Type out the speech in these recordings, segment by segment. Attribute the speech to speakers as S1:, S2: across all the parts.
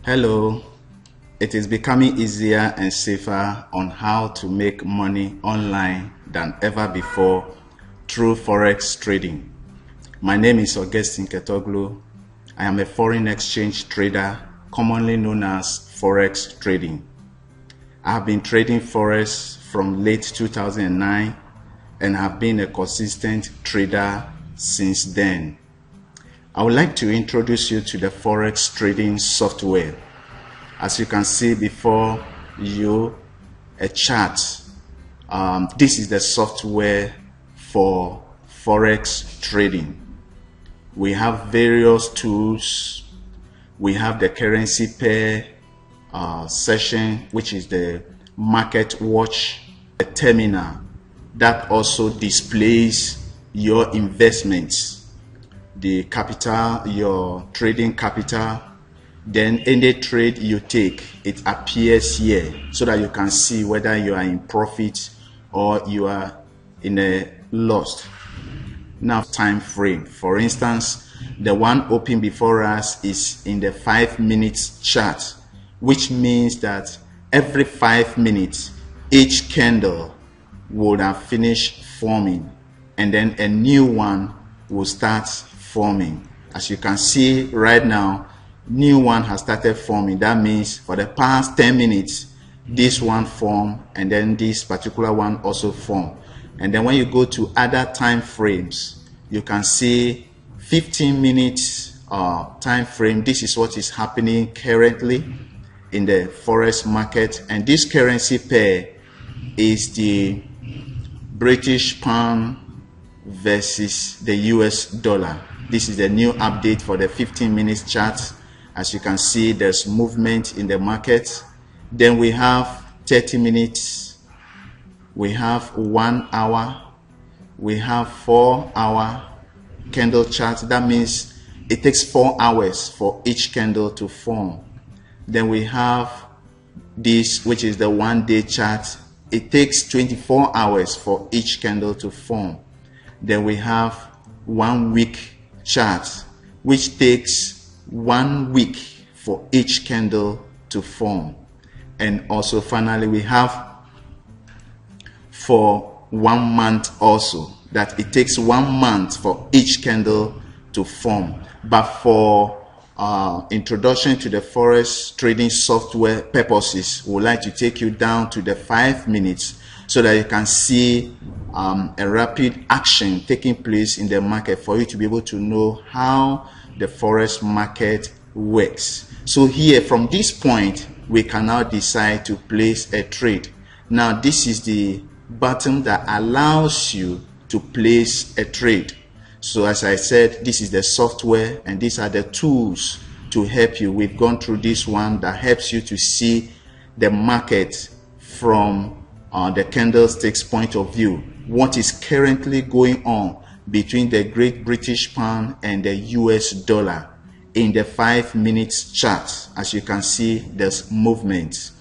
S1: Hello, it is becoming easier and safer on how to make money online than ever before through Forex trading. My name is Augwood. I am a foreign exchange trader, commonly known as Forex trading. I have been trading Forex from late 2009 and have been a consistent trader since then. I would like to introduce you to the Forex trading software. As you can see before you, a chart. This is the software for Forex trading. We have various tools. We have the currency pair session, which is the market watch, a terminal that also displays your investments, the capital, your trading capital. Then any trade you take, it appears here so that you can see whether you are in profit or you are in a loss. Now, time frame. For instance, the one open before us is in the 5 minutes chart, which means that every 5 minutes, each candle would have finished forming, and then a new one will start forming. As you can see right now, new one has started forming. That means for the past 10 minutes, this one formed, and then this particular one also formed. And then when you go to other time frames, you can see 15 minutes time frame. This is what is happening currently in the Forex market, and this currency pair is the British pound versus the US dollar. This is the new update for the 15 minutes chart. As you can see, there's movement in the market. Then we have 30 minutes, we have 1 hour, we have 4-hour candle chart. That means it takes 4 hours for each candle to form. Then we have this, which is the 1-day chart. It takes 24 hours for each candle to form. Then we have 1 week chart, which takes 1 week for each candle to form. And also finally we have for 1 month also, that it takes 1 month for each candle to form. But for introduction to the Forex trading software purposes, we would like to take you down to the 5 minutes so that you can see a rapid action taking place in the market for you to be able to know how the Forex market works. So here, from this point, we can now decide to place a trade. Now, this is the button that allows you to place a trade. So as I said, this is the software and these are the tools to help you. We've gone through this one that helps you to see the market from the candlesticks point of view. What is currently going on between the Great British Pound and the US dollar in the 5 minutes chart. As you can see, there's movement.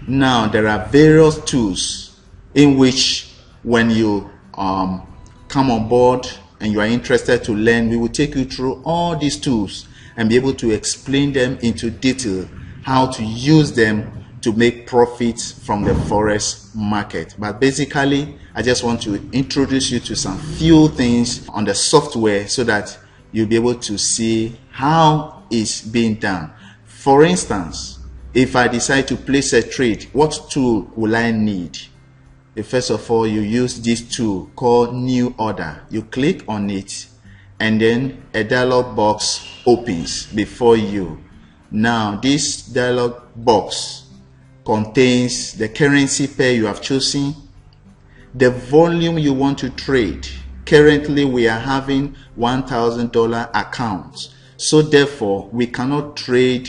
S1: Now, there are various tools in which when you come on board and you are interested to learn, we will take you through all these tools and be able to explain them into detail, how to use them to make profits from the Forex market. But basically, I just want to introduce you to some few things on the software so that you'll be able to see how it's being done. For instance, if I decide to place a trade, what tool will I need? First of all, you use this tool called New Order. You click on it and then a dialog box opens before you. Now, this dialog box contains the currency pair you have chosen, the volume you want to trade. Currently, we are having $1,000 accounts. So therefore, we cannot trade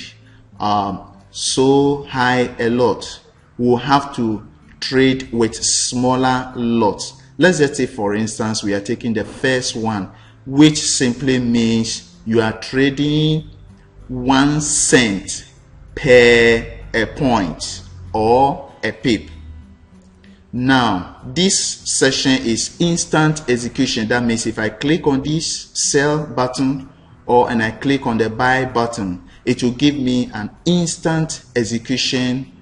S1: so high a lot. We'll have to trade with smaller lots. Let's just say, for instance, we are taking the first one, which simply means you are trading 1 cent per a point or a pip. Now, this session is instant execution. That means if I click on this sell button and I click on the buy button, it will give me an instant execution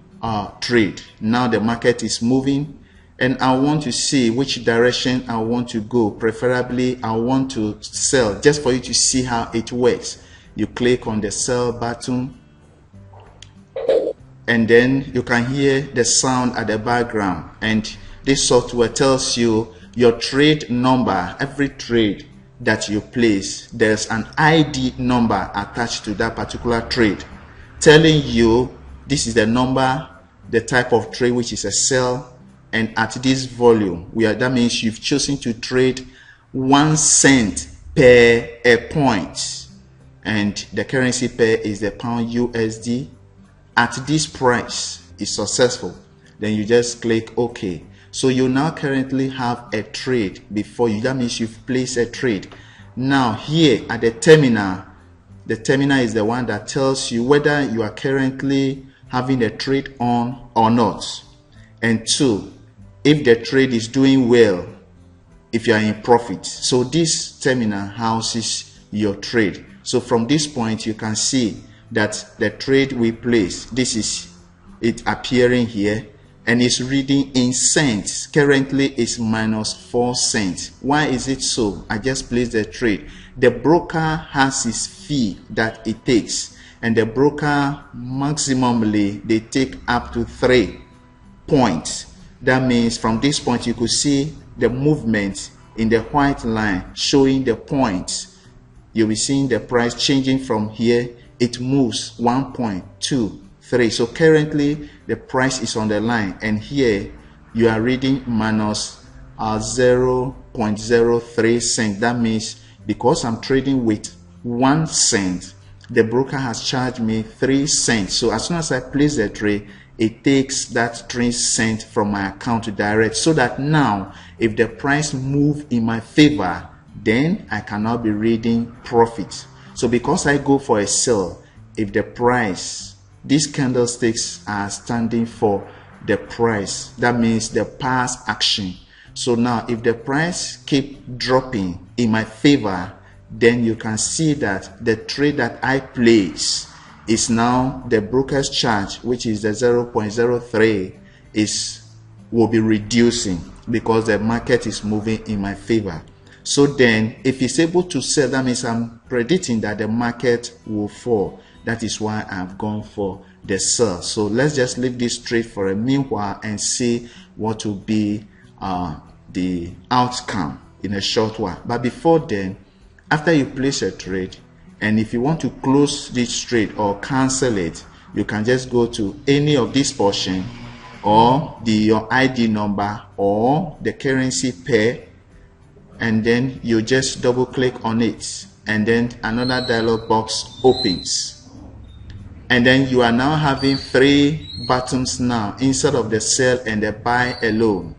S1: trade. Now the market is moving and I want to see which direction I want to go. Preferably I want to sell, just for you to see how it works. You click on the sell button and then you can hear the sound at the background, and this software tells you your trade number. Every trade that you place, there's an ID number attached to that particular trade, telling you this is the number, the type of trade, which is a sell, and at this volume. That means you've chosen to trade 1 cent per a point, and the currency pair is the pound USD. At this price is successful, then you just click OK. So you now currently have a trade before you. That means you've placed a trade. Now here at the terminal is the one that tells you whether you are currently having a trade on or not. And 2, if the trade is doing well, if you are in profit. So this terminal houses your trade. So from this point you can see that the trade we place, this is it appearing here, and it's reading in cents. Currently it's minus 4 cents. Why is it so? I just placed the trade. The broker has his fee that it takes, and the broker maximally they take up to 3 points. That means from this point you could see the movement in the white line showing the points. You'll be seeing the price changing from here. It moves 1 point, 2, 3. So currently the price is on the line, and here you are reading minus 0.03 cents. That means because I'm trading with 1 cent, the broker has charged me 3 cents. So as soon as I place the trade, it takes that 3 cents from my account to direct, so that now if the price move in my favor, then I cannot be reading profit. So because I go for a sell, if the price, these candlesticks are standing for the price, that means the past action. So now if the price keep dropping in my favor, then you can see that the trade that I place is now the broker's charge, which is the 0.03, will be reducing because the market is moving in my favor. So then if it's able to sell, that means I'm predicting that the market will fall. That is why I've gone for the sell. So let's just leave this trade for a meanwhile and see what will be the outcome in a short while. But before then, after you place a trade, and if you want to close this trade or cancel it, you can just go to any of this portion, or your ID number or the currency pair, and then you just double click on it, and then another dialog box opens, and then you are now having 3 buttons. Now instead of the sell and the buy alone,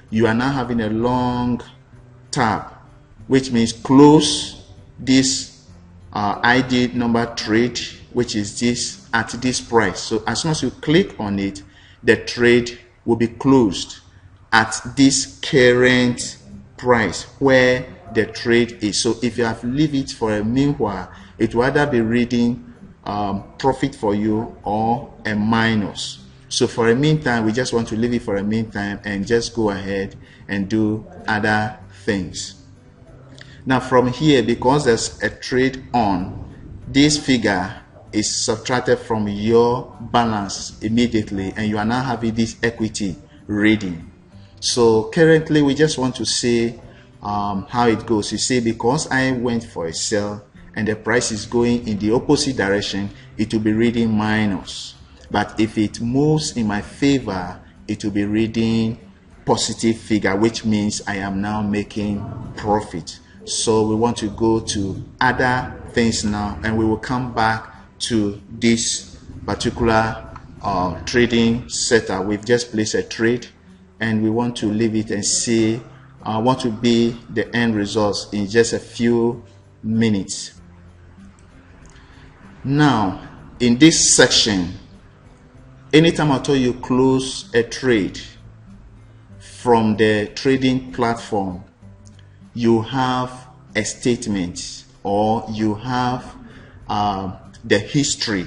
S1: you are now having a long tab, which means close this ID number trade, which is this at this price. So as soon as you click on it, the trade will be closed at this current price where the trade is. So if you have leave it for a meanwhile, it will either be reading profit for you or a minus. So for a meantime, we just want to leave it for a meantime and just go ahead and do other things. Now from here, because there's a trade on, this figure is subtracted from your balance immediately, and you are now having this equity reading. So currently we just want to see how it goes. You see, because I went for a sell and the price is going in the opposite direction, it will be reading minus. But if it moves in my favor, it will be reading positive figure, which means I am now making profit. So we want to go to other things now, and we will come back to this particular trading setup. We've just placed a trade and we want to leave it and see what will be the end results in just a few minutes. Now in this section, anytime I tell you close a trade from the trading platform, you have a statement, or you have the history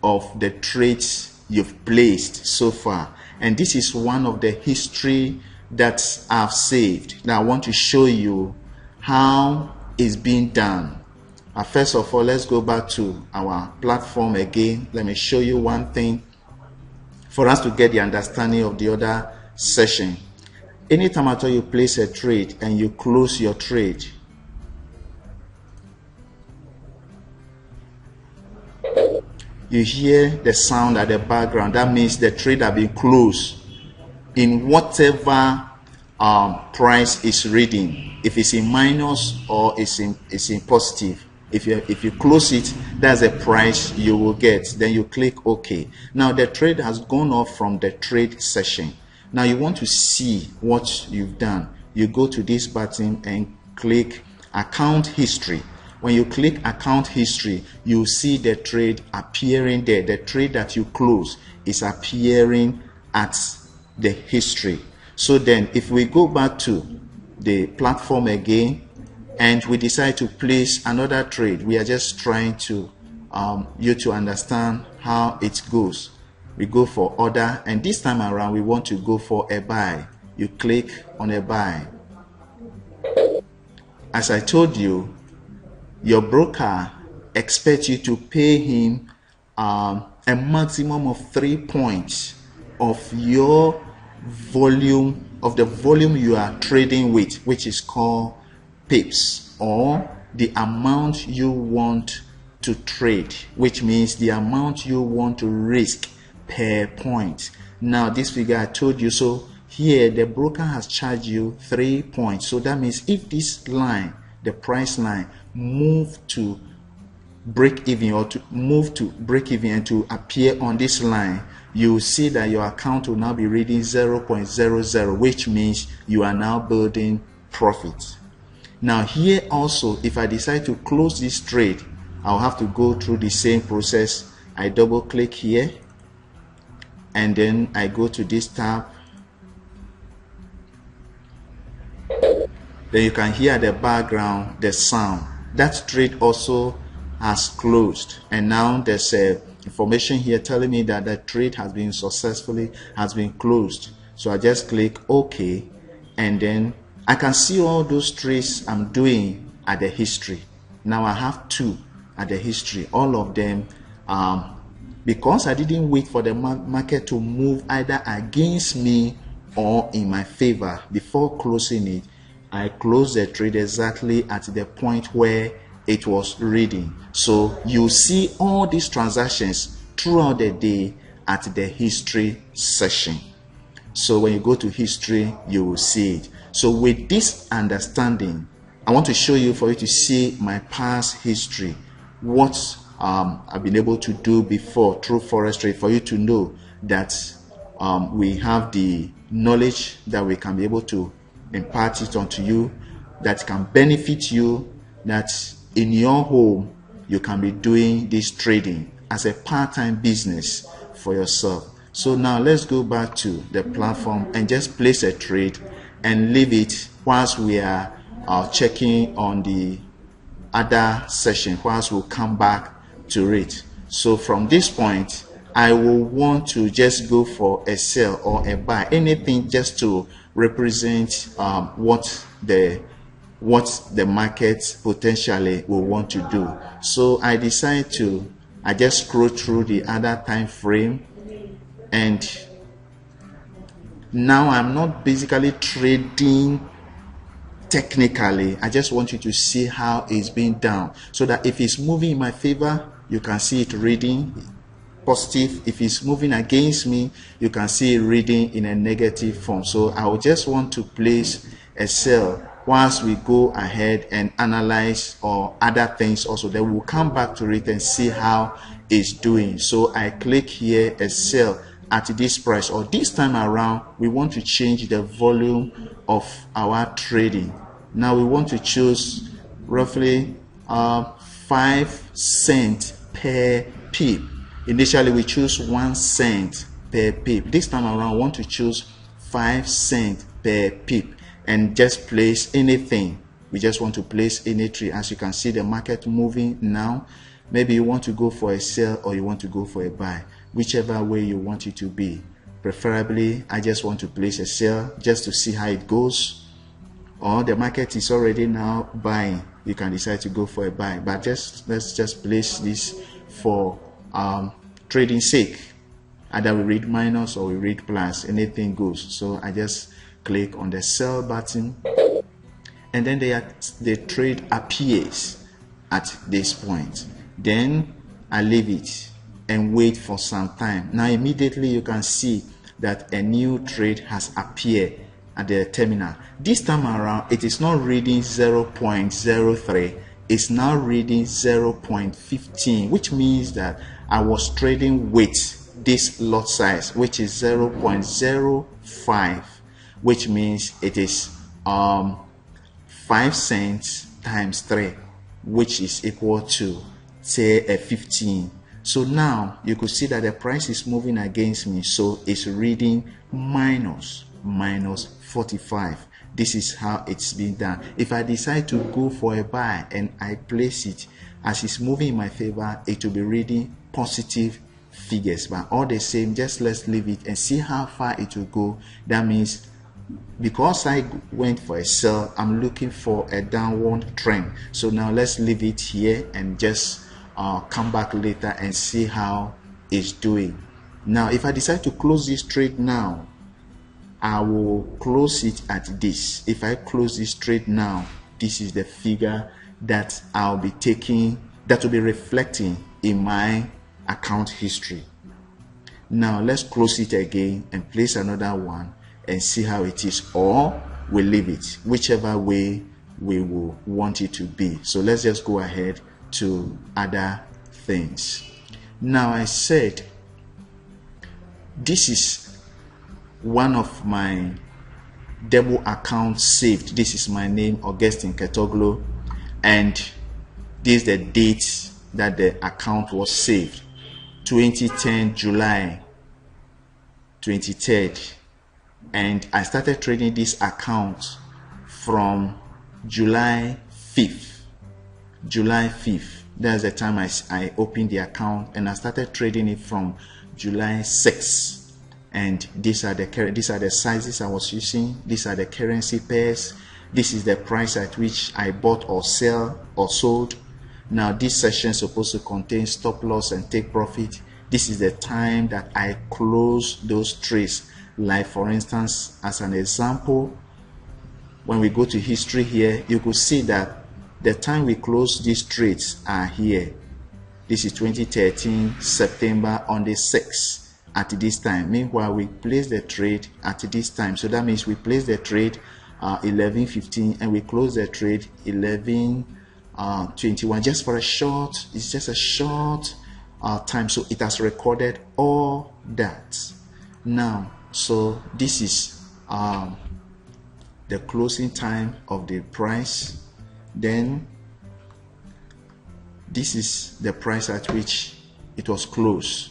S1: of the trades you've placed so far. And this is one of the history that I've saved. Now I want to show you how it's being done. First of all, let's go back to our platform again. Let me show you one thing for us to get the understanding of the other session. Anytime after you place a trade and you close your trade, you hear the sound at the background. That means the trade has been closed in whatever price is reading. If it's in minus or it's in positive. If you close it, that's the price you will get. Then you click OK. Now the trade has gone off from the trade session. Now you want to see what you've done. You go to this button and click Account History. When you click Account History, you see the trade appearing there. The trade that you close is appearing at the history. So then if we go back to the platform again and we decide to place another trade, we are just trying to you to understand how it goes. We go for order, and this time around we want to go for a buy. You click on a buy. As I told you, your broker expects you to pay him a maximum of 3 points of your volume, of the volume you are trading with, which is called pips, or the amount you want to trade, which means the amount you want to risk per point. Now this figure I told you, so here the broker has charged you 3 points. So that means if this line, the price line, move to break even or to move to break even and to appear on this line, you see that your account will now be reading 0.00, which means you are now building profit. Now here also, if I decide to close this trade, I'll have to go through the same process. I double click here and then I go to this tab. Then you can hear the background, the sound. That trade also has closed, and now there's information here telling me that the trade has been closed. So I just click OK, and then I can see all those trades I'm doing at the history. Now I have 2 at the history, all of them because I didn't wait for the market to move either against me or in my favor before closing it. I closed the trade exactly at the point where it was reading. So you see all these transactions throughout the day at the history section. So when you go to history, you will see it. So with this understanding, I want to show you, for you to see my past history, what I've been able to do before through Forex trade, for you to know that we have the knowledge that we can be able to impart it onto you, that can benefit you, that in your home you can be doing this trading as a part-time business for yourself. So now let's go back to the platform and just place a trade and leave it whilst we are checking on the other session, whilst we'll come back to it. So from this point, I will want to just go for a sell or a buy, anything just to represent what the market potentially will want to do. So I decide to, I just scroll through the other time frame, and now I'm not basically trading technically. I just want you to see how it's being done, so that if it's moving in my favor, you can see it reading positive. If it's moving against me, you can see it reading in a negative form. So I will just want to place a sell whilst we go ahead and analyze or other things also. Then we'll come back to it and see how it's doing. So I click here, a sell at this price, or this time around we want to change the volume of our trading. Now we want to choose roughly 5 cents per pip. Initially we choose 1 cent per pip. This time around I want to choose 5 cents per pip and just place anything. We just want to place any trade. As you can see, the market moving now. Maybe you want to go for a sell or you want to go for a buy, whichever way you want it to be. Preferably, I just want to place a sell just to see how it goes, or the market is already now buying, you can decide to go for a buy. But let's just place this for trading sake. Either we read minus or we read plus, anything goes. So I just click on the sell button, and then the trade appears at this point. Then I leave it and wait for some time. Now immediately you can see that a new trade has appeared at the terminal. This time around, it is not reading 0.03, it's now reading 0.15, which means that I was trading with this lot size, which is 0.05, which means it is 5 cents times 3, which is equal to, say, a 15. So now you could see that the price is moving against me, so it's reading minus 45. This is how it's been done. If I decide to go for a buy and I place it as it's moving in my favor, it will be reading positive figures. But all the same, just let's leave it and see how far it will go. That means because I went for a sell, I'm looking for a downward trend. So now let's leave it here and just come back later and see how it's doing. Now if I decide to close this trade now, I will close it at this. If I close this trade now, this is the figure that I'll be taking, that will be reflecting in my account history. Now let's close it again and place another one and see how it is, or we'll leave it, whichever way we will want it to be. So let's just go ahead to other things. Now I said this is one of my demo accounts saved. This is my name, Augustine Ketoglo, and this is the date that the account was saved, 2010 July 23rd, and I started trading this account from July 5th. That's the time I opened the account, and I started trading it from July 6th. And these are the sizes I was using. These are the currency pairs. This is the price at which I bought or sell or sold. Now this session is supposed to contain stop loss and take profit. This is the time that I close those trades. Like for instance, as an example, when we go to history here, you could see that the time we close these trades are here. This is 2013 September on the 6th. At this time. Meanwhile, we place the trade at this time. So that means we place the trade 11:15 and we close the trade 11:21. Just for a short, it's just a short time. So it has recorded all that. Now, so this is the closing time of the price. Then this is the price at which it was closed.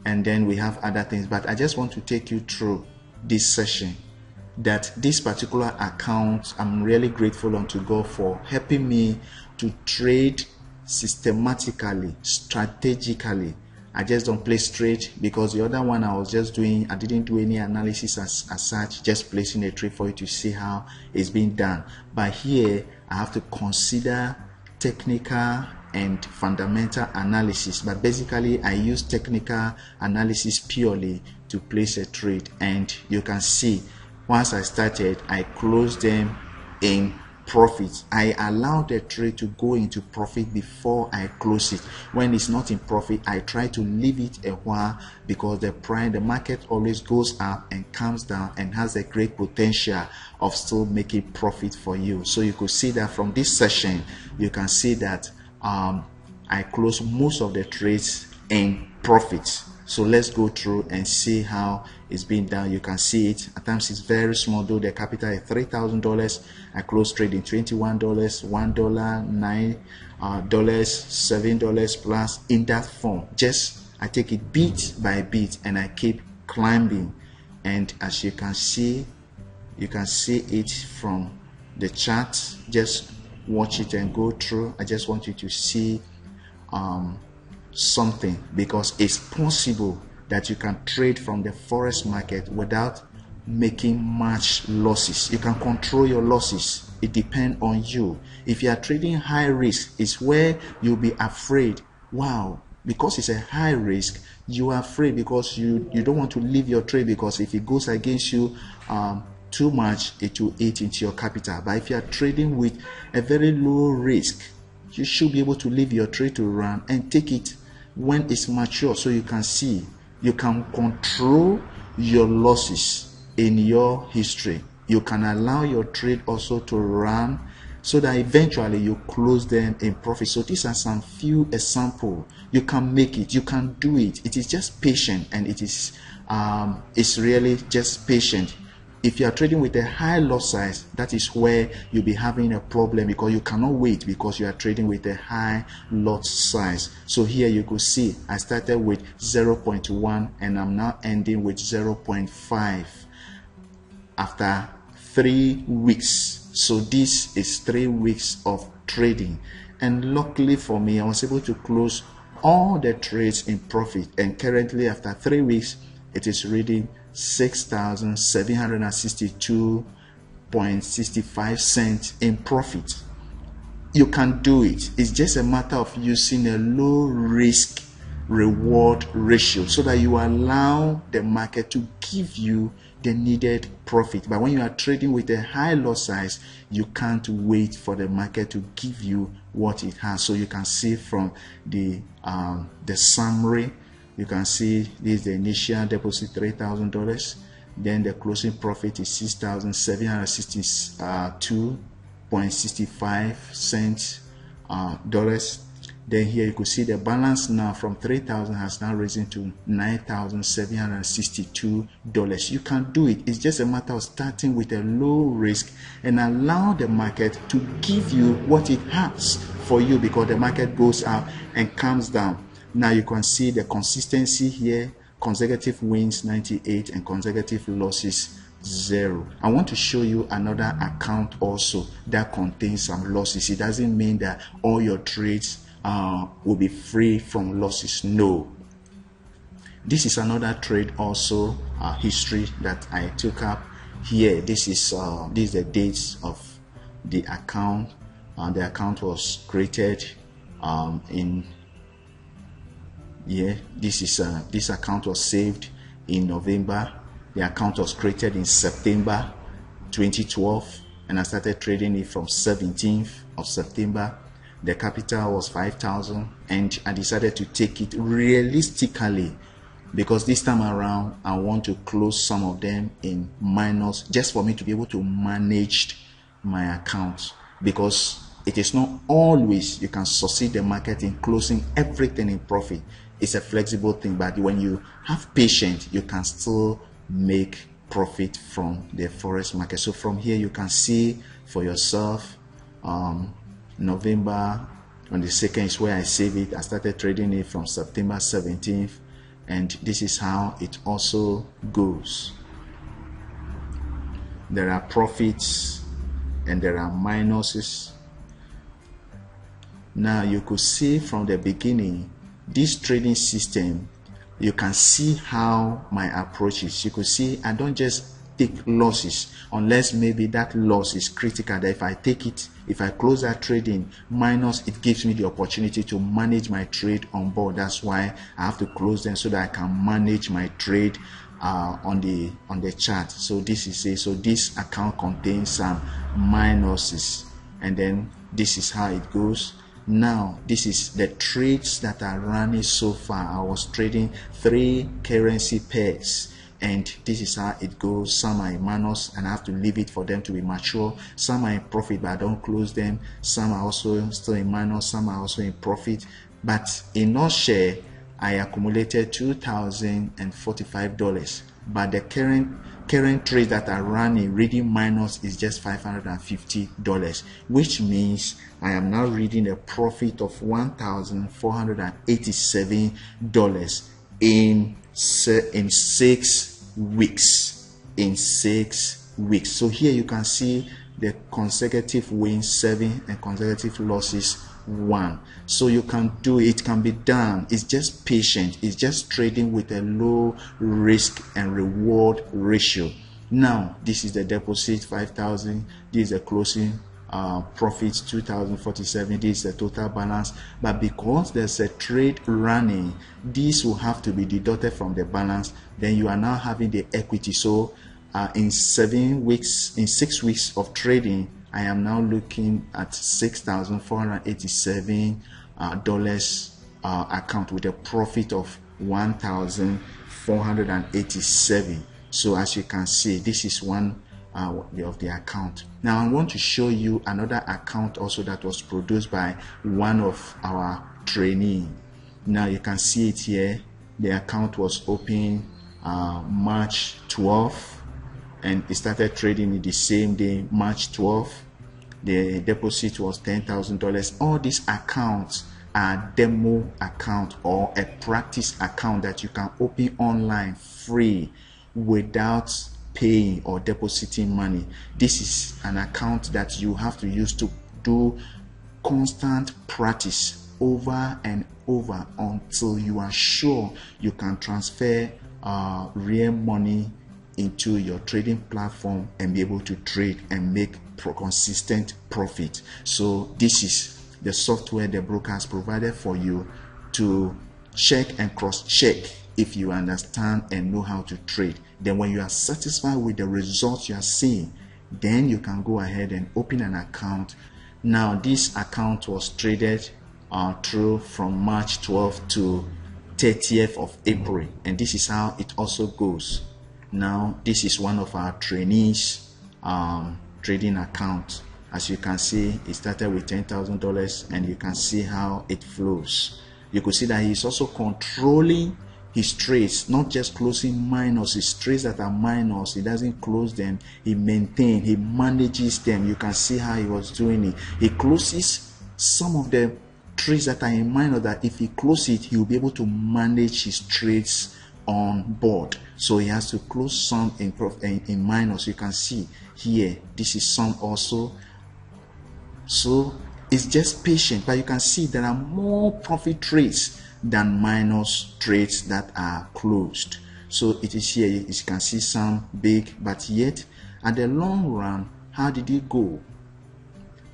S1: And then we have other things, but I just want to take you through this session, that this particular account, I'm really grateful unto God for helping me to trade systematically, strategically. I just don't play straight, because the other one I was just doing, I didn't do any analysis as such, just placing a trade for you to see how it's being done. But here I have to consider technical and fundamental analysis, but basically I use technical analysis purely to place a trade. And you can see once I started, I closed them in profit. I allow the trade to go into profit before I close it. When it's not in profit, I try to leave it a while, because the market always goes up and comes down and has a great potential of still making profit for you. So you could see that from this session, you can see that I close most of the trades in profit. So let's go through and see how it's being done. You can see it. At times it's very small, though the capital is $3,000. I close trading $21, $1, $9, $7 plus, in that form. Just I take it bit by bit and I keep climbing. And as you can see it from the chart. Just watch it and go through. I just want you to see something, because it's possible that you can trade from the forex market without making much losses. You can control your losses. It depends on you. If you are trading high risk, it's where you'll be afraid. Wow, because it's a high risk, you are afraid because you don't want to leave your trade, because if it goes against you too much, it will eat into your capital. But if you are trading with a very low risk, you should be able to leave your trade to run and take it when it's mature, so you can see, you can control your losses in your history. You can allow your trade also to run so that eventually you close them in profit. So these are some few examples. You can make it, you can do it. It is just patient, and it is it's really just patient. If you are trading with a high lot size, that is where you'll be having a problem, because you cannot wait, because you are trading with a high lot size. So here you could see I started with 0.1 and I'm now ending with 0.5 after 3 weeks. So this is 3 weeks of trading, and luckily for me, I was able to close all the trades in profit, and currently after 3 weeks it is reading 6,762.65 cents in profit. You can do it. It's just a matter of using a low risk reward ratio, so that you allow the market to give you the needed profit. But when you are trading with a high lot size, you can't wait for the market to give you what it has. So you can see from the summary, you can see this is the initial deposit, $3,000. Then the closing profit is 6,762.65 cents dollars. Then here you could see the balance now from 3,000 has now risen to $9,762. You can do it. It's just a matter of starting with a low risk and allow the market to give you what it has for you, because the market goes up and comes down. Now you can see the consistency here, consecutive wins 98 and consecutive losses 0. I want to show you another account also that contains some losses. It doesn't mean that all your trades will be free from losses. No. This is another trade also, history that I took up here. This is the dates of the account. The account was created this account was saved in November. The account was created in September 2012, and I started trading it from 17th of September. The capital was 5,000, and I decided to take it realistically, because this time around I want to close some of them in minus, just for me to be able to manage my account, because it is not always you can succeed the market in closing everything in profit. It's a flexible thing, but when you have patience, you can still make profit from the forex market. So from here you can see for yourself, November on the 2nd is where I save it. I started trading it from September 17th, and this is how it also goes. There are profits and there are minuses. Now you could see from the beginning, this trading system, you can see how my approach is. You could see I don't just take losses unless maybe that loss is critical, that if I take it, if I close that trading minus, it gives me the opportunity to manage my trade on board. That's why I have to close them, so that I can manage my trade on the chart. So this is it. So this account contains some minuses, and then this is how it goes. Now this is the trades that are running so far. I was trading 3 currency pairs, and this is how it goes. Some are in minus and I have to leave it for them to be mature. Some are in profit but I don't close them. Some are also still in minus, some are also in profit. But in all share, I accumulated $2,045, but the current trades that are running reading minus is just $550, which means I am now reading a profit of $1,487 in 6 weeks. So here you can see the consecutive wins 7 and consecutive losses 1. So you can do it, can be done. It's just patient. It's just trading with a low risk and reward ratio. Now this is the deposit 5,000. This is the closing profits 2,047. This is the total balance. But because there's a trade running, this will have to be deducted from the balance. Then you are now having the equity. So in 6 weeks of trading, I am now looking at $6,487 account with a profit of 1,487. So as you can see, this is one of the account. Now I want to show you another account also that was produced by one of our trainees. Now you can see it here. The account was opened March 12th, and it started trading in the same day, March 12th. The deposit was $10,000. All these accounts are demo account or a practice account that you can open online free without paying or depositing money. This is an account that you have to use to do constant practice over and over until you are sure you can transfer real money into your trading platform and be able to trade and make consistent profit. So this is the software the broker has provided for you to check and cross-check if you understand and know how to trade. Then when you are satisfied with the results you are seeing, then you can go ahead and open an account. Now this account was traded through from March 12th to 30th of April, and this is how it also goes. Now this is one of our trainees trading account. As you can see, it started with $10,000, and you can see how it flows. You could see that he's also controlling his trades, not just closing minus. His trades that are minus, he doesn't close them, he maintains, he manages them. You can see how he was doing it. He closes some of the trades that are in minus, that if he closes it, he will be able to manage his trades on board. So he has to close some in minus. You can see here, this is some also. So it's just patient, but you can see there are more profit trades than minus trades that are closed. So it is here, you can see some big, but yet at the long run, how did it go?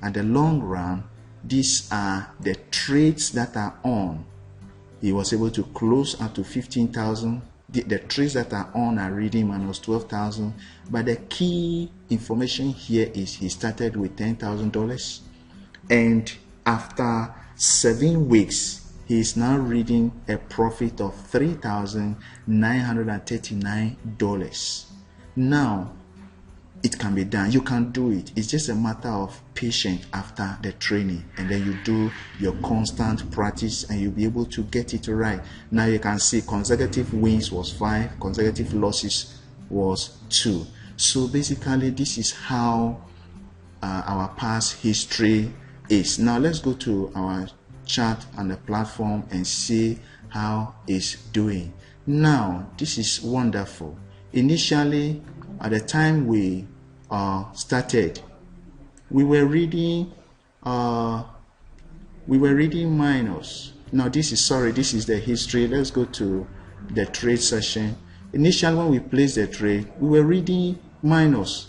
S1: At the long run, these are the trades that are on. He was able to close up to 15,000. The trades that are on are reading minus 12,000. But the key information here is he started with $10,000, and after 7 weeks, he is now reading a profit of $3,939. Now it can be done. You can do it. It's just a matter of patience after the training, and then you do your constant practice and you'll be able to get it right. Now you can see consecutive wins was 5, consecutive losses was 2. So basically this is how our past history is. Now let's go to our chart on the platform and see how it's doing. Now this is wonderful. Initially, at the time we started, we were reading minus. Now this is the history. Let's go to the trade session. Initially, when we placed the trade, we were reading minus,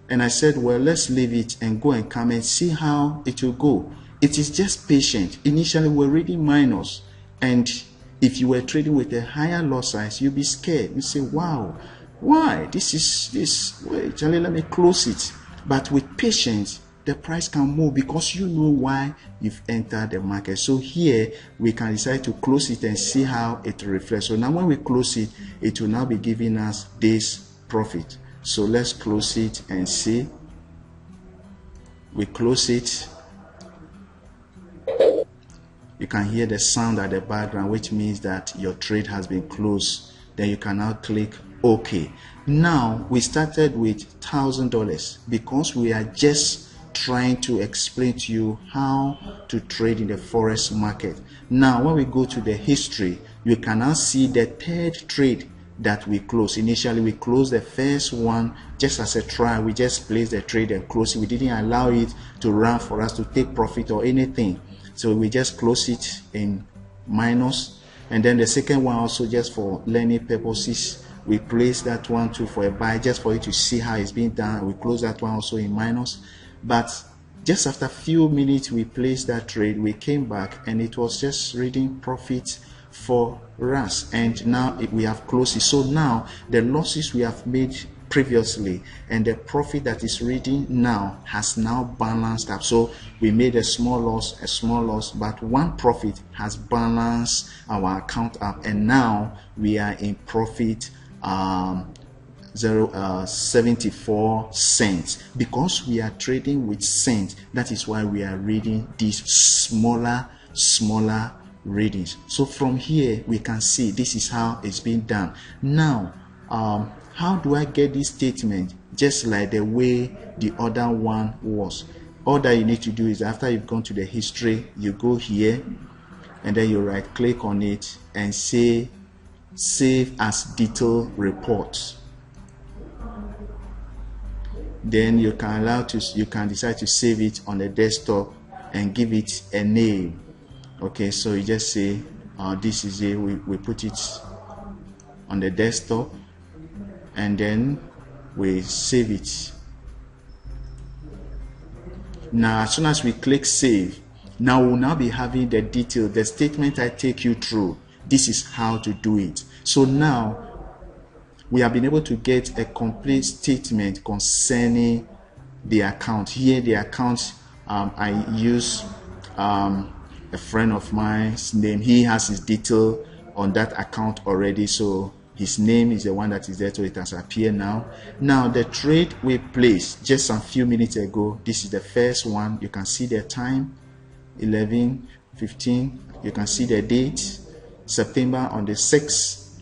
S1: and I said, well, let's leave it and go and come and see how it will go. It is just patient. Initially, we're reading minus, and if you were trading with a higher lot size, you'll be scared. You say, wow, why? This is this. Wait, Charlie, let me close it. But with patience, the price can move because you know why you've entered the market. So here, we can decide to close it and see how it reflects. So now when we close it, it will now be giving us this profit. So let's close it and see. We close it. You can hear the sound at the background, which means that your trade has been closed. Then you can now click OK. Now we started with $1,000 because we are just trying to explain to you how to trade in the forex market. Now when we go to the history, you can now see the third trade that we close. Initially, we closed the first one just as a trial. We just placed the trade and closed it. We didn't allow it to run for us to take profit or anything. So we just closed it in minus. And then the second one also just for learning purposes. We placed that one too for a buy, just for you to see how it's being done. We closed that one also in minus. But just after a few minutes we placed that trade, we came back and it was just reading profit for us, and now we have closed it. So now the losses we have made previously and the profit that is reading now has now balanced up. So we made a small loss, but one profit has balanced our account up, and now we are in profit 74 cents, because we are trading with cents. That is why we are reading these smaller readings. So from here we can see this is how it's been done. Now how do I get this statement just like the way the other one was? All that you need to do is, after you've gone to the history, you go here and then you right click on it and say save as detailed report. Then you can decide to save it on the desktop and give it a name. Okay, so you just say this is it. We put it on the desktop and then we save it. Now as soon as we click save, now we'll now be having the detail, the statement I take you through. This is how to do it. So now we have been able to get a complete statement concerning the account. Here the account, I use a friend of mine's name. He has his detail on that account already, so his name is the one that is there, so it has appeared now. Now the trade we placed just a few minutes ago, this is the first one. You can see the time, 11:15. You can see the date, September on the 6th,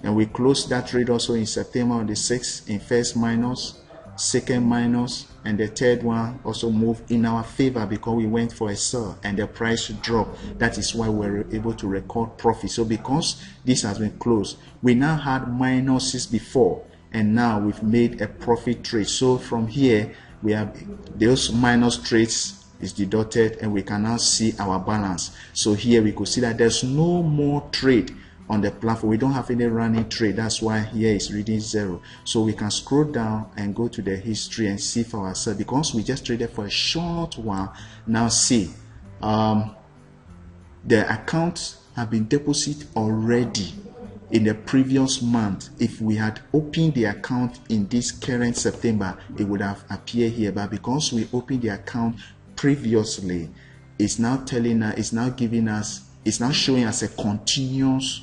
S1: and we closed that trade also in September on the 6th in first minus, second minus, and the third one also moved in our favor because we went for a sell and the price dropped. That is why we were able to record profit. So because this has been closed, we now had minuses before and now we've made a profit trade. So from here we have those minus trades is deducted and we can now see our balance. So here we could see that there's no more trade on the platform. We don't have any running trade. That's why here is reading 0. So we can scroll down and go to the history and see for ourselves, because we just traded for a short while. Now see, the accounts have been deposited already in the previous month. If we had opened the account in this current September, it would have appeared here, but because we opened the account previously, it's now telling us, it's now giving us, it's now showing us a continuous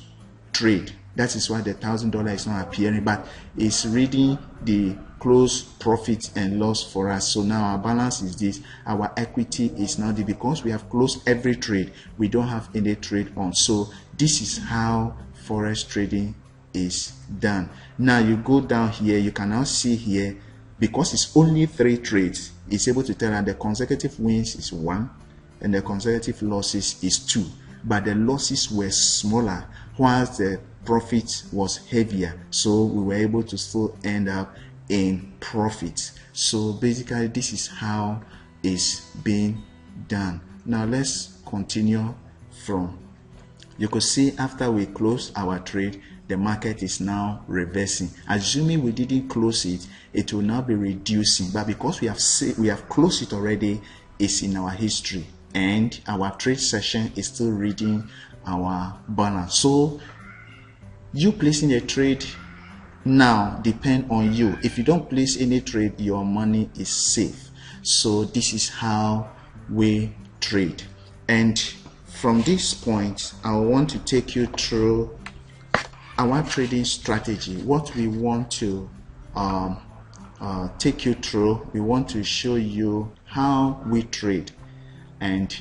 S1: trade. That is why the $1,000 is not appearing, but it's reading the close profit and loss for us. So now our balance is this, our equity is now this, because we have closed every trade, we don't have any trade on. So this is how forex trading is done. Now you go down here, you can now see here, because it's only 3 trades, it's able to tell that the consecutive wins is 1 and the consecutive losses is 2, but the losses were smaller whilst the profit was heavier, so we were able to still end up in profit. So basically this is how it's being done. Now let's continue from, you could see after we close our trade, the market is now reversing. Assuming we didn't close it, it will now be reducing, but because we have closed it already, it's in our history and our trade session is still reading our balance. So you placing a trade now depend on you. If you don't place any trade, your money is safe. So this is how we trade. And from this point, I want to take you through our trading strategy. What we want to take you through, we want to show you how we trade and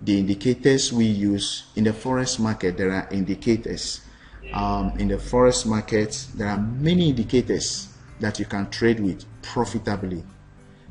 S1: the indicators we use. In the forex market, there are indicators. In the forex market, there are many indicators that you can trade with profitably,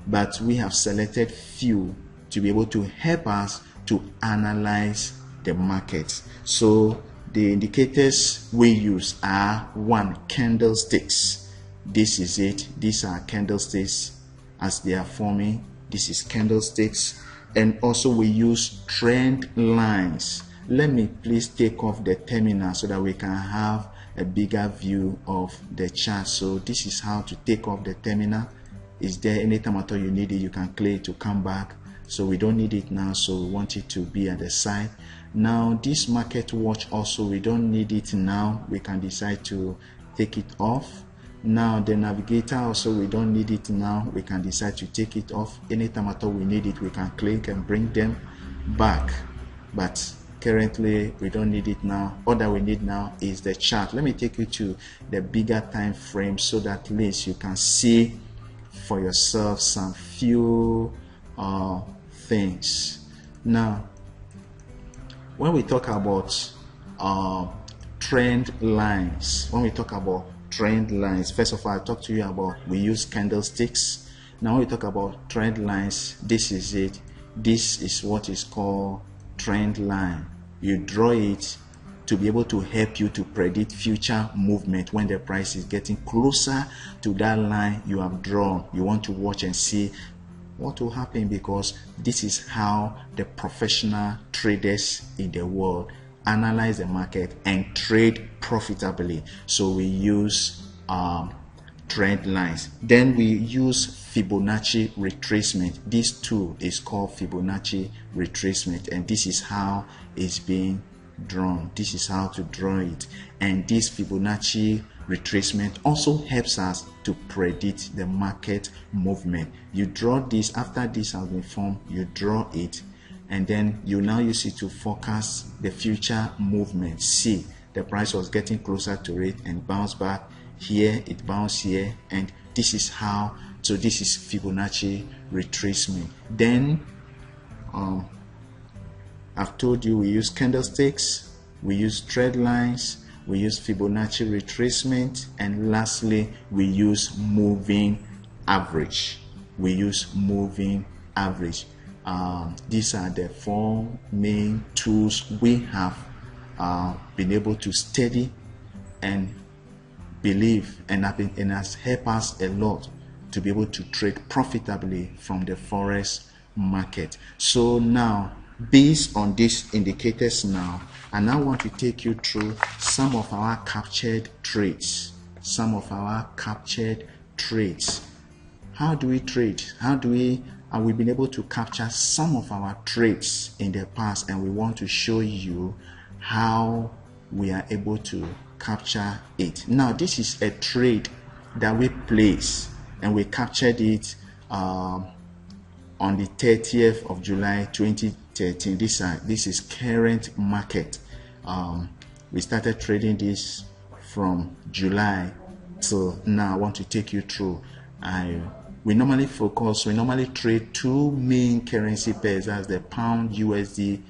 S1: but we have selected few to be able to help us to analyze the market. So The indicators we use are: 1, candlesticks. This is it. These are candlesticks as they are forming. This is candlesticks. And also we use trend lines. Let me please take off the terminal so that we can have a bigger view of the chart. So this is how to take off the terminal. Is there anytime at all you need it, you can click it to come back. So we don't need it now, so we want it to be at the side. Now this market watch also, we don't need it now. We can decide to take it off. Now the navigator also, we don't need it now. We can decide to take it off. Anytime at all we need it, we can click and bring them back. But currently we don't need it now. All that we need now is the chart. Let me take you to the bigger time frame so that at least you can see for yourself some few things. Now when we talk about trend lines, first of all I talk to you about, we use candlesticks. Now when we talk about trend lines, this is it. This is what is called trend line. You draw it to be able to help you to predict future movement. When the price is getting closer to that line you have drawn, you want to watch and see what will happen, because this is how the professional traders in the world analyze the market and trade profitably. So we use trend lines. Then we use Fibonacci retracement. This tool is called Fibonacci retracement, and this is how it's being drawn. This is how to draw it. And this Fibonacci retracement also helps us to predict the market movement. You draw this. After this has been formed, you draw it, and then you now use it to forecast the future movement. See, the price was getting closer to it and bounce back here, it bounced here, and this is how. So this is Fibonacci retracement. Then I've told you we use candlesticks, we use trend lines, we use Fibonacci retracement, and lastly we use moving average. These are the 4 main tools we have been able to study and believe, and has helped us a lot to be able to trade profitably from the forex market. So now, based on these indicators, now I now want to take you through some of our captured trades. How do we trade? Have we been able to capture some of our trades in the past, and we want to show you how we are able to capture it. Now this is a trade that we placed, and we captured it on the 30th of July 2013. This is current market. We started trading this from July till now. I want to take you through. We normally trade 2 main currency pairs, as the pound USD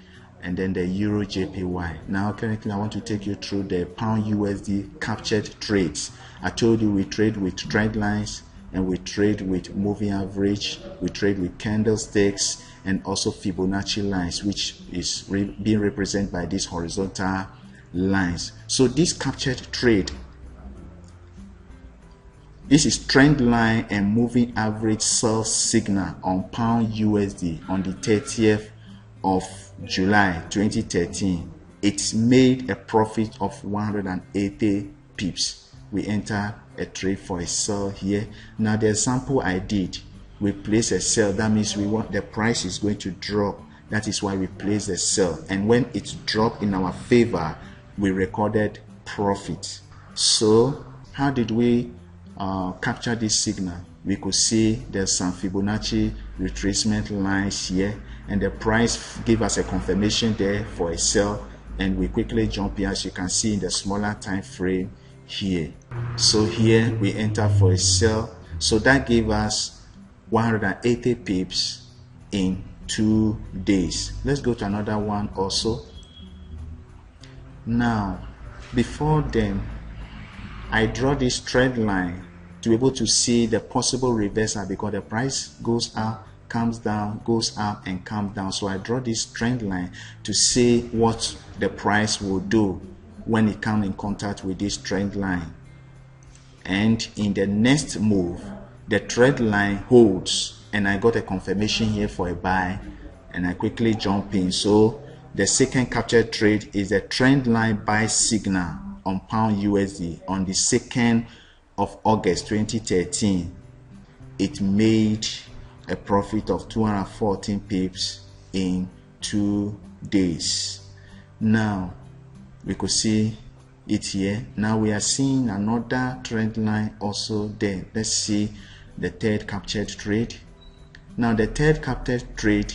S1: and then the euro JPY. Now currently I want to take you through the pound USD captured trades. I told you we trade with trend lines, and we trade with moving average, we trade with candlesticks, and also Fibonacci lines, which is being represented by these horizontal lines. So this captured trade, this is trend line and moving average sell signal on pound USD on the 30th of July 2013. It's made a profit of 180 pips. We enter a trade for a sell here. Now the example I did, we place a sell. That means we want the price is going to drop. That is why we place a sell, and when it dropped in our favor, we recorded profit. So how did we capture this signal? We could see there's some Fibonacci retracement lines here, and the price gave us a confirmation there for a sell, and we quickly jump here, as you can see in the smaller time frame here. So here we enter for a sell, so that gave us 180 pips in 2 days. Let's go to another one also. Now before then, I draw this trend line to be able to see the possible reversal, because the price goes up, comes down, goes up, and comes down. So I draw this trend line to see what the price will do when it comes in contact with this trend line. And in the next move, the trend line holds, and I got a confirmation here for a buy, and I quickly jump in. So the second captured trade is the trend line buy signal on pound USD on the 2nd of August 2013. It made a profit of 214 pips in 2 days. Now we could see it here. Now we are seeing another trend line also there. Let's see the third captured trade. Now the third captured trade,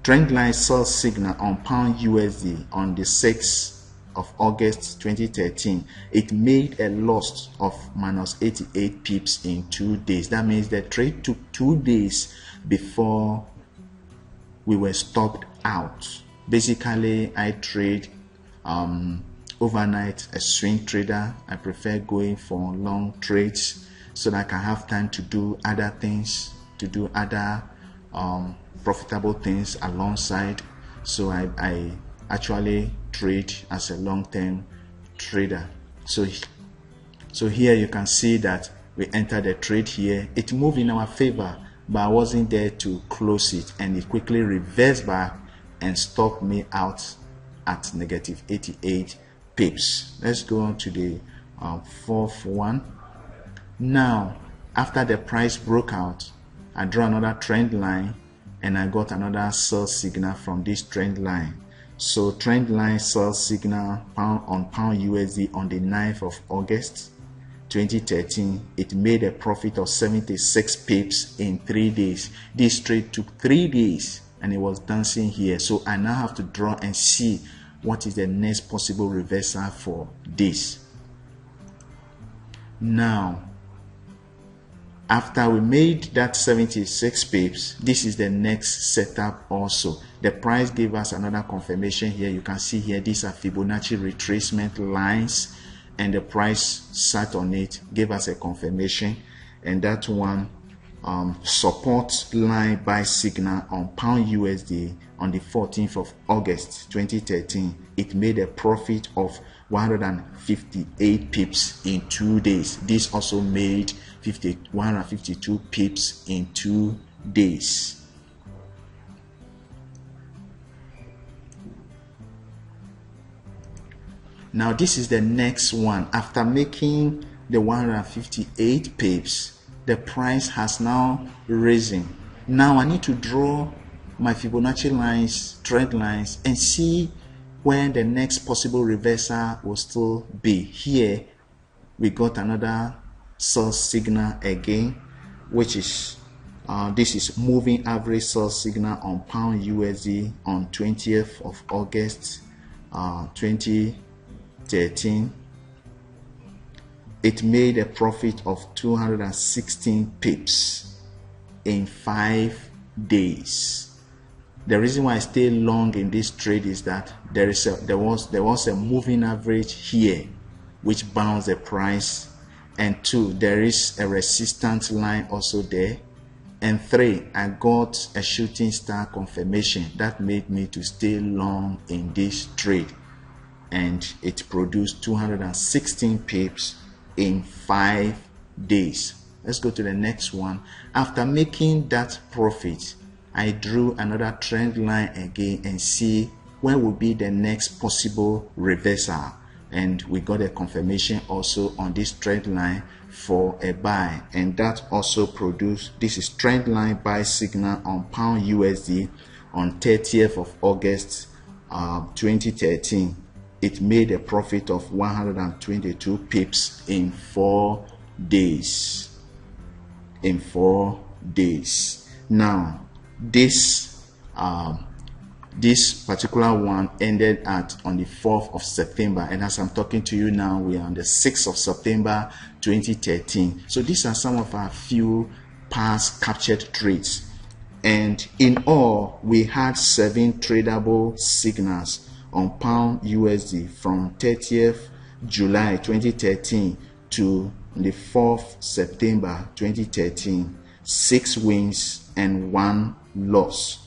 S1: trend line sell signal on pound USD on the 6th of August 2013. It made a loss of minus 88 pips in 2 days. That means the trade took 2 days before we were stopped out. Basically, I trade overnight, a swing trader. I prefer going for long trades so that I can have time to do other things, to do other profitable things alongside. So I actually trade as a long-term trader. So here you can see that we entered the trade here. It moved in our favor, but I wasn't there to close it, and it quickly reversed back and stopped me out at negative 88 pips. Let's go on to the fourth one. Now, after the price broke out, I draw another trend line, and I got another sell signal from this trend line. So trend line sell signal on pound USD on the 9th of August 2013. It made a profit of 76 pips in 3 days. This trade took 3 days, and it was dancing here. So I now have to draw and see what is the next possible reversal for this. Now, after we made that 76 pips, this is the next setup also. The price gave us another confirmation here. You can see here, these are Fibonacci retracement lines, and the price sat on it, gave us a confirmation, and that one support line buy signal on pound USD on the 14th of August 2013. It made a profit of 158 pips in 2 days. This also made 152 pips in 2 days. Now this is the next one. After making the 158 pips, the price has now risen. Now I need to draw my Fibonacci lines, trend lines, and see when the next possible reversal will still be. Here we got another sell signal again, which is this is moving average sell signal on pound USD on 20th of August 2013. It made a profit of 216 pips in 5 days. The reason why I stay long in this trade is that there was a moving average here which bounds the price, and 2, there is a resistance line also there, and 3, I got a shooting star confirmation that made me to stay long in this trade, and it produced 216 pips in 5 days. Let's go to the next one. After making that profit, I drew another trend line again and see when will be the next possible reversal, and we got a confirmation also on this trend line for a buy, and that also produced, this is trend line buy signal on pound USD on 30th of August 2013. It made a profit of 122 pips in 4 days. In 4 days. Now this particular one ended on the 4th of September, and as I'm talking to you now, we are on the 6th of September 2013. So these are some of our few past captured trades, and in all we had 7 tradable signals on pound USD from 30th July 2013 to the 4th September 2013. 6 wins and 1 loss,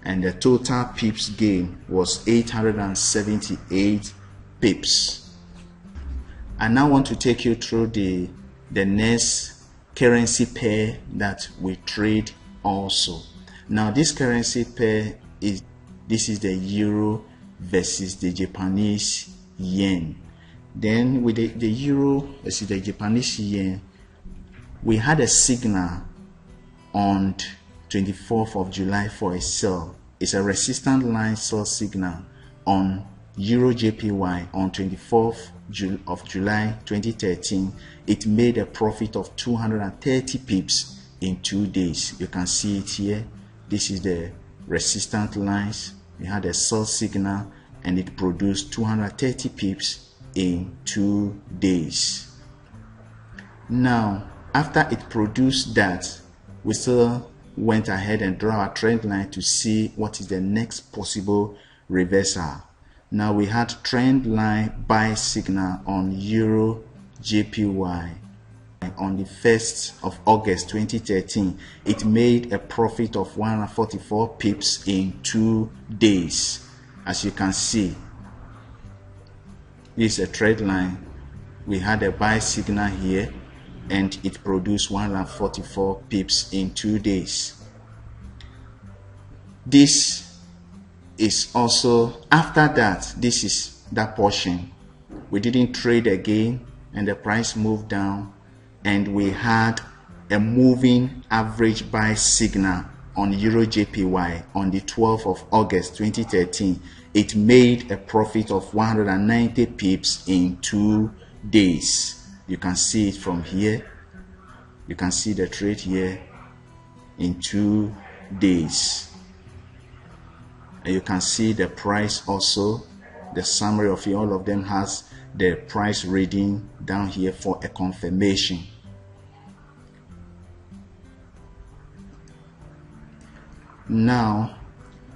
S1: and the total pips gain was 878 pips. I now want to take you through the next currency pair that we trade also. Now this currency pair is the euro versus the Japanese yen. Then with the euro versus the Japanese yen, we had a signal on 24th of July for a sell. It's a resistance line sell signal on Euro JPY on 24th of July 2013. It made a profit of 230 pips in 2 days. You can see it here. This is the resistance lines. We had a sell signal and it produced 230 pips in 2 days. Now, after it produced that, we still went ahead and draw our trend line to see what is the next possible reversal. Now we had trend line buy signal on Euro JPY on the 1st of August 2013. It made a profit of 144 pips in 2 days. As you can see, this is a trend line. We had a buy signal here and it produced 144 pips in 2 days. This is also, after that, this is that portion. We didn't trade again and the price moved down, and we had a moving average buy signal on Euro JPY on the 12th of August 2013. It made a profit of 190 pips in 2 days. You can see it from here. You can see the trade here in 2 days. And you can see the price also. The summary of all of them has the price reading down here for a confirmation. Now,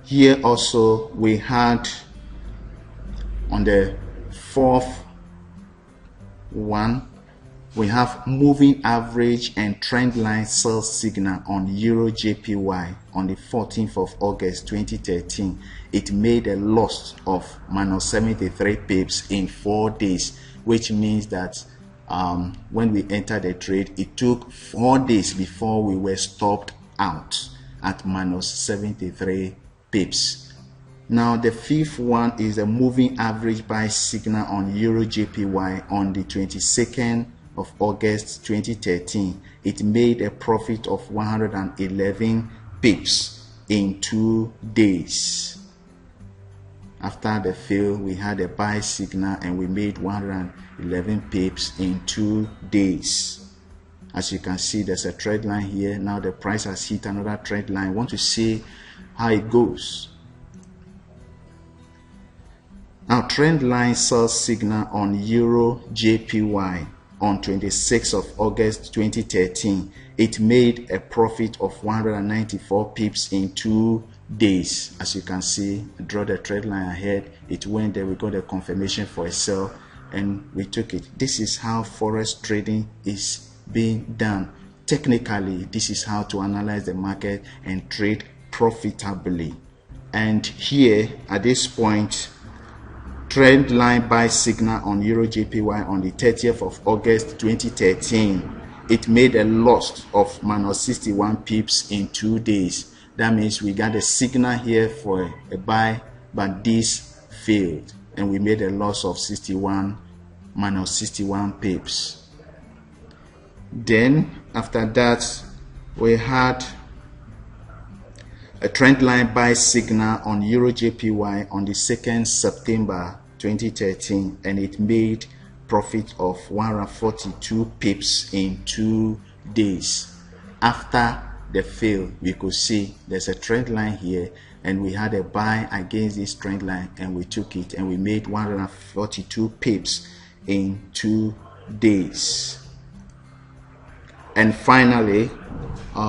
S1: here also we had on the 4th one, we have moving average and trend line sell signal on Euro JPY on the 14th of August 2013. It made a loss of -73 pips in 4 days, which means that when we entered the trade, it took 4 days before we were stopped out at -73 pips. Now the 5th one is a moving average buy signal on Euro JPY on the 22nd of August 2013. It made a profit of 111 pips in 2 days. After the fail, we had a buy signal and we made 111 pips in 2 days. As you can see, there's a trend line here. Now the price has hit another trend line. I want to see how it goes. Now trend line sell signal on Euro JPY on 26th of August 2013. It made a profit of 194 pips in 2 days. As you can see, I draw the trend line ahead. It went there. We got a confirmation for a sell and we took it. This is how Forex trading is being done. Technically, this is how to analyze the market and trade profitably. And here at this point, trend line buy signal on Euro JPY on the 30th of August 2013. It made a loss of -61 pips in 2 days. That means we got a signal here for a buy, but this failed and we made a loss of -61 pips. Then after that, we had a trend line buy signal on Euro JPY on the 2nd September 2013, and it made profit of 142 pips in 2 days. After the fail, we could see there's a trend line here and we had a buy against this trend line and we took it and we made 142 pips in 2 days. And finally,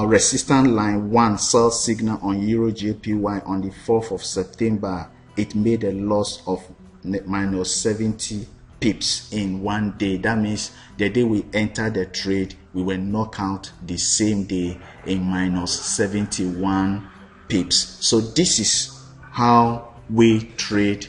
S1: resistance line 1 sell signal on Euro JPY on the 4th of September. It made a loss of -70 pips in 1 day. That means the day we entered the trade, we were knocked out the same day in -71 pips. So this is how we trade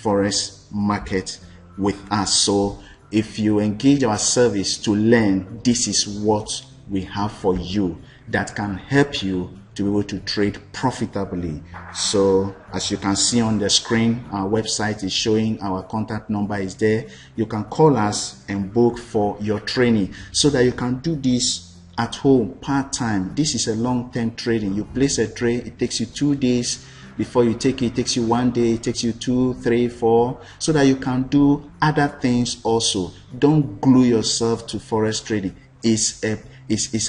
S1: Forex market with us. So if you engage our service to learn, this is what we have for you that can help you to be able to trade profitably. So as you can see on the screen, our website is showing, our contact number is there. You can call us and book for your training so that you can do this at home part-time. This is a long-term trading. You place a trade, it takes you 2 days. Before you take it, it takes you 1 day, it takes you 2, 3, 4, so that you can do other things also. Don't glue yourself to forex trading. It's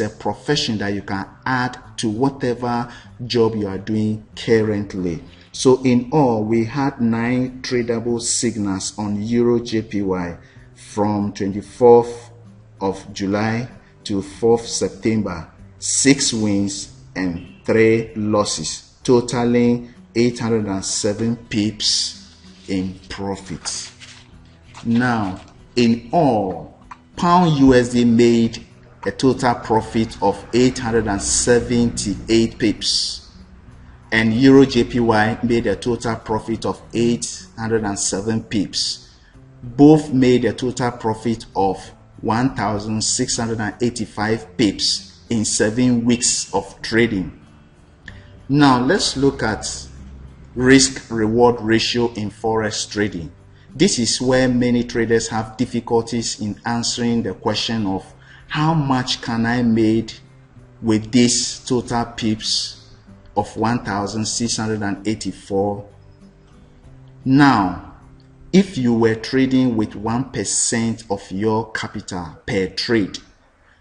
S1: a profession that you can add to whatever job you are doing currently. So in all, we had 9 tradable signals on Euro JPY from 24th of July to 4th September. 6 wins and 3 losses, totaling 807 pips in profit. Now, in all, Pound USD made a total profit of 878 pips, and Euro JPY made a total profit of 807 pips. Both made a total profit of 1,685 pips in 7 weeks of trading. Now let's look at risk-reward ratio in forex trading. This is where many traders have difficulties in answering the question of how much can I make with this total pips of 1,684. Now, if you were trading with 1% of your capital per trade,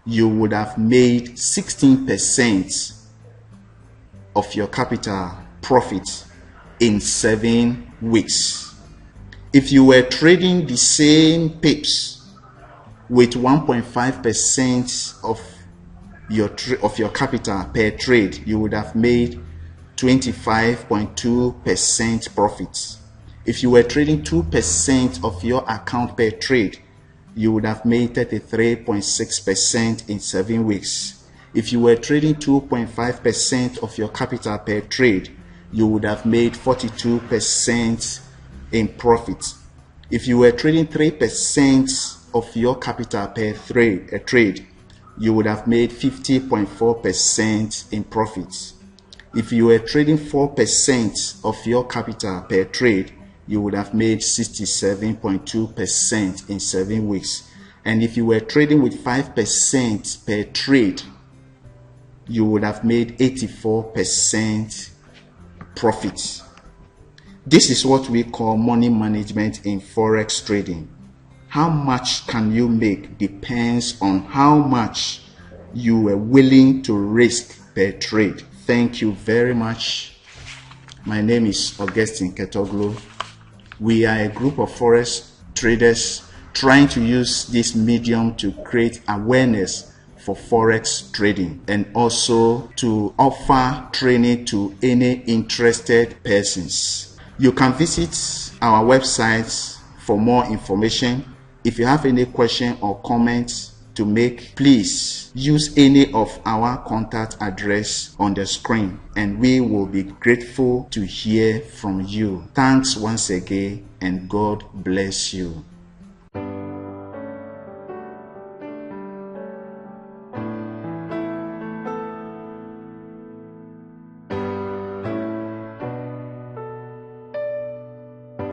S1: you would have made 16% of your capital profit in 7 weeks. If you were trading the same pips with 1.5% of your capital per trade, you would have made 25.2% profit. If you were trading 2% of your account per trade, you would have made 33.6% in 7 weeks. If you were trading 2.5% of your capital per trade, you would have made 42% in profit. If you were trading 3% of your capital per trade, you would have made 50.4% in profit. If you were trading 4% of your capital per trade, you would have made 67.2% in 7 weeks. And if you were trading with 5% per trade, you would have made 84% profit. This is what we call money management in forex trading. How much can you make depends on how much you are willing to risk per trade. Thank you very much. My name is Augustine Ketoglu. We are a group of forex traders trying to use this medium to create awareness for forex trading and also to offer training to any interested persons. You can visit our website for more information. If you have any question or comments to make, please use any of our contact address on the screen and we will be grateful to hear from you. Thanks once again and God bless you.